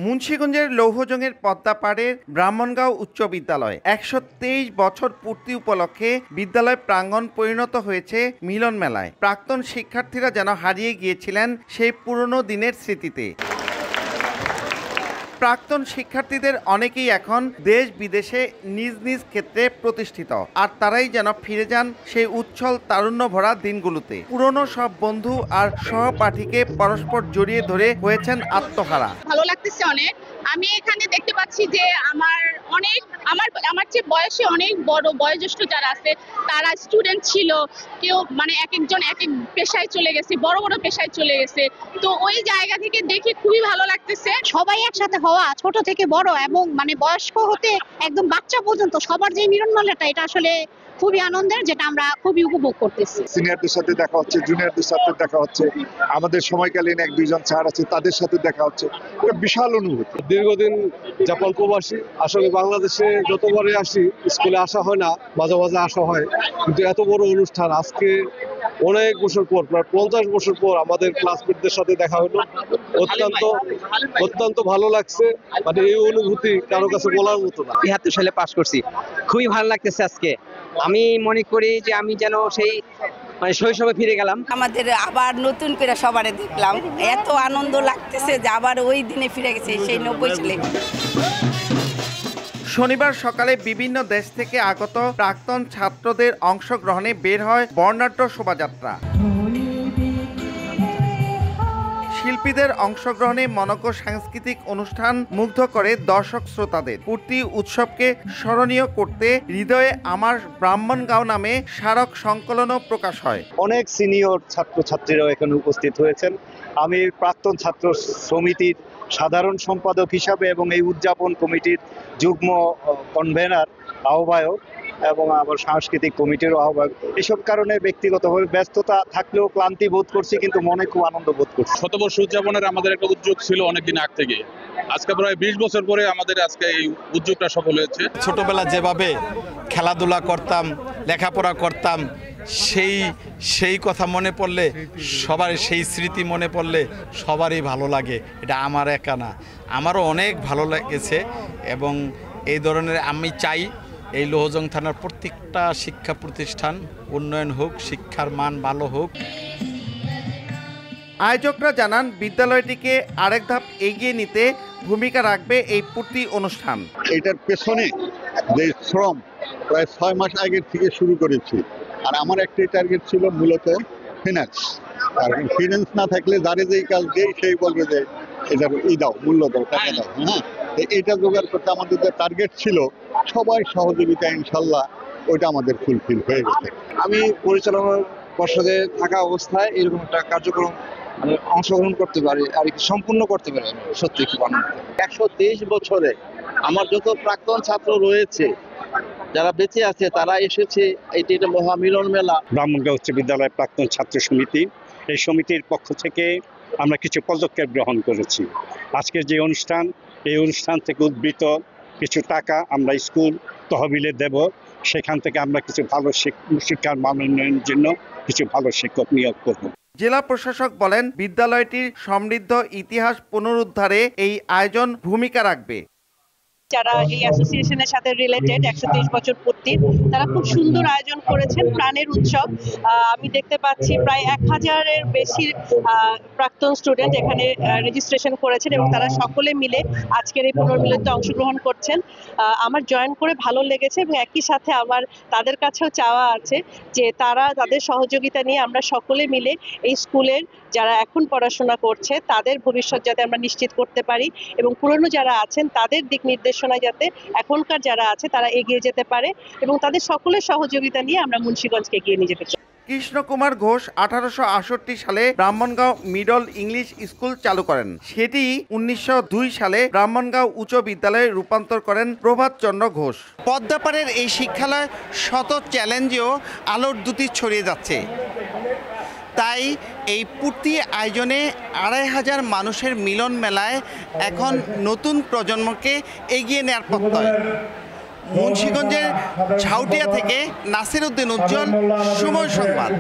মুন্সিগঞ্জের লৌহজংয়ের পদ্মাপাড়ের ব্রাহ্মণগাঁও উচ্চ বিদ্যালয় ১২৩ বছর পূর্তি উপলক্ষে বিদ্যালয় প্রাঙ্গণ পরিণত হয়েছে মিলন মেলায়। প্রাক্তন শিক্ষার্থীরা যেন হারিয়ে গিয়েছিলেন সেই পুরনো দিনের স্মৃতিতে। প্রাক্তন শিক্ষার্থীদের অনেকেই এখন দেশ বিদেশে নিজ নিজ ক্ষেত্রে প্রতিষ্ঠিত, আর তারাই যেন ফিরে যান সেই উচ্ছল তারুণ্য ভরা দিনগুলোতে। পুরনো সব বন্ধু আর সহপাঠীকে পরস্পর জড়িয়ে ধরে হয়েছেন আত্মহারা। ভালো লাগতেছে অনেক। আমি এখানে দেখতে পাচ্ছি যে আমার চেয়ে বয়সে অনেক বড় বয়োজ্যেষ্ঠ যারা আছে তারা স্টুডেন্ট ছিল, কেউ এক একজন এক এক পেশায় চলে গেছে, বড় বড় পেশায় চলে গেছে। তো ওই জায়গা থেকে দেখে খুবই ভালো লাগতেছে। সবাই একসাথে হওয়া, ছোট থেকে বড় এবং বয়স্ক হতে একদম বাচ্চা পর্যন্ত সবার যে মিলন মেলাটা, এটা আসলে খুবই আনন্দের, যেটা আমরা খুবই উপভোগ করতেছি। সিনিয়রদের সাথে দেখা হচ্ছে, জুনিয়রদের সাথে দেখা হচ্ছে, আমাদের সময়কালীন এক দুইজন স্যার আছে তাদের সাথে দেখা হচ্ছে। এটা বিশাল অনুভূতি। দীর্ঘদিন জাপান প্রবাসী, আসলে বাংলাদেশে যতবারই আসি স্কুলে আসা হয় না, মাঝে মাঝে আসা হয়, কিন্তু এত বড় অনুষ্ঠান আজকে অনেক বছর পর, প্রায় 50 বছর পর আমাদের ক্লাসমেটদের সাথে দেখা হলো। অত্যন্ত ভালো লাগছে। এই অনুভূতি কারো কাছে বলার মতো না। ৭৩ সালে পাস করছি, খুবই ভালো লাগতেছে আজকে। আমি মনে করি যে আমি যেন সেই শৈশবে ফিরে গেলাম। আমাদের আবার নতুন করে সবারে দেখলাম, এত আনন্দ লাগতেছে যে আবার ওই দিনে ফিরে গেছে সেই ৯০ সালে। শনিবার সকালে বিভিন্ন দেশ থেকে আগত প্রাক্তন ছাত্রদের অংশগ্রহণে বের হয় বর্ণাঢ্য শোভাযাত্রা। শিল্পীদের অংশগ্রহণে মনোজ্ঞ সাংস্কৃতিক অনুষ্ঠান মুগ্ধ করে দর্শক শ্রোতাদের। প্রতি উৎসবকে স্মরণীয় করতে হৃদয়ে আমার ব্রাহ্মণগাঁও নামে স্মারক সংকলনও প্রকাশ হয়। অনেক সিনিয়র ছাত্রছাত্রীরাও এখানে উপস্থিত হয়েছেন। আমি প্রাক্তন ছাত্র সমিতির সাধারণ সম্পাদক হিসাবে এবং এই উদযাপন কমিটির যুগ্ম কনভেনার, আহ্বায়ক এবং আবার সাংস্কৃতিক কমিটিরও আহ্বায়ক। এসব কারণে ব্যক্তিগতভাবে ব্যস্ততা থাকলেও ক্লান্তি বোধ করছি, কিন্তু মনে খুব আনন্দ বোধ করছি। শতবর্ষ উদযাপনের আমাদের একটা উদ্যোগ ছিল অনেকদিন আগ থেকে, আজকে প্রায় 20 বছর পরে আমাদের আজকে এই উদ্যোগটা সফল হয়েছে। ছোটবেলা যেভাবে খেলাধুলা করতাম, লেখাপড়া করতাম, সেই কথা মনে পড়লে, সবার সেই স্মৃতি মনে পড়লে সবারই ভালো লাগে। এটা আমার একা না, আমারও অনেক ভালো লেগেছে। এবং এই ধরনের আমি চাই এই লৌহজং থানার প্রত্যেকটা শিক্ষা প্রতিষ্ঠান উন্নয়ন হোক, শিক্ষার মান ভালো হোক। আয়োজকরা জানান বিদ্যালয়টিকে আরেক ধাপ এগিয়ে নিতে ভূমিকা রাখবে এই প্রতি অনুষ্ঠান। এটার পেছনে যে শ্রম প্রায় 6 মাস আগের থেকে শুরু করেছি, আর আমার একটাই টার্গেট ছিল মূলত ফিনান্স। আর ফিনান্স না থাকলে যারে যেই কাজ দেয় সেই বলবে যে এটার দাও, মূল্য দাও, টাকা দাও। হ্যাঁ, এটা জোগাড় করতে আমাদের যে টার্গেট ছিল, সবাই সহযোগিতা ইনশাল্লাহ ওইটা আমাদের ফুলফিল হয়ে গেছে। আমি পরিচালনা পর্ষদে থাকা অবস্থায় এরকম একটা কার্যক্রম অংশগ্রহণ করতে পারি আর সম্পূর্ণ করতে পারি, সত্যি খুব আনন্দ। 123 বছরে আমার যত প্রাক্তন ছাত্র রয়েছে, যারা বেঁচে আছে, তারা এসেছে। এটি একটা মহামিলন মেলা। ব্রাহ্মণগাঁও উচ্চ বিদ্যালয়ের প্রাক্তন ছাত্র সমিতি, এই সমিতির পক্ষ থেকে আমরা কিছু পদক্ষেপ গ্রহণ করেছি। আজকের যে অনুষ্ঠান, এই অনুষ্ঠান থেকে উদ্বৃত্ত কিছু টাকা আমরা স্কুল তহবিলে দেব। সেখান থেকে আমরা কিছু ভালো শিক্ষার মান উন্নয়নের জন্য কিছু ভালো শিক্ষক নিয়োগ করব। জেলা প্রশাসক বলেন, বিদ্যালয়টির সমৃদ্ধ ইতিহাস পুনরুদ্ধারে এই আয়োজন ভূমিকা রাখবে। যারা এই অ্যাসোসিয়েশনের সাথে রিলেটেড 123 বছর পূর্তি, তারা খুব সুন্দর আয়োজন করেছেন, প্রাণের উৎসব। আমি দেখতে পাচ্ছি প্রায় 1000-এর বেশি প্রাক্তন স্টুডেন্ট এখানে রেজিস্ট্রেশন করেছেন এবং তারা সকলে মিলে আজকের এই পুনর্মিলনীতে অংশগ্রহণ করছেন। আমার জয়েন করে ভালো লেগেছে এবং একই সাথে আমার তাদের কাছেও চাওয়া আছে যে তারা তাদের সহযোগিতা নিয়ে আমরা সকলে মিলে এই স্কুলের যারা এখন পড়াশোনা করছে তাদের ভবিষ্যৎ যাতে আমরা নিশ্চিত করতে পারি এবং পুরনো যারা আছেন তাদের দিক নির্দেশনা যাতে এখনকার যারা আছে তারা এগিয়ে যেতে পারে এবং তাদের সকলের সহযোগিতা নিয়ে আমরা মুন্সিগঞ্জকে এগিয়ে নিয়ে যেতে চাই। কৃষ্ণকুমার ঘোষ 1868 সালে ব্রাহ্মণগাঁও মিডল ইংলিশ স্কুল চালু করেন। সেটি 1902 সালে ব্রাহ্মণগাঁও উচ্চ বিদ্যালয়ে রূপান্তর করেন প্রভাতচন্দ্র ঘোষ। পদ্মাপাড়ের এই শিক্ষালয় শত চ্যালেঞ্জেও আলোর দুটি ছড়িয়ে যাচ্ছে। তাই এই পূর্তি আয়োজনে 2500 মানুষের মিলন মেলায় এখন নতুন প্রজন্মকে এগিয়ে নেওয়ার প্রত্যয়। মুন্সিগঞ্জের ঝাউটিয়া থেকে নাসির উদ্দিন উজ্জ্বল, সময় সংবাদ।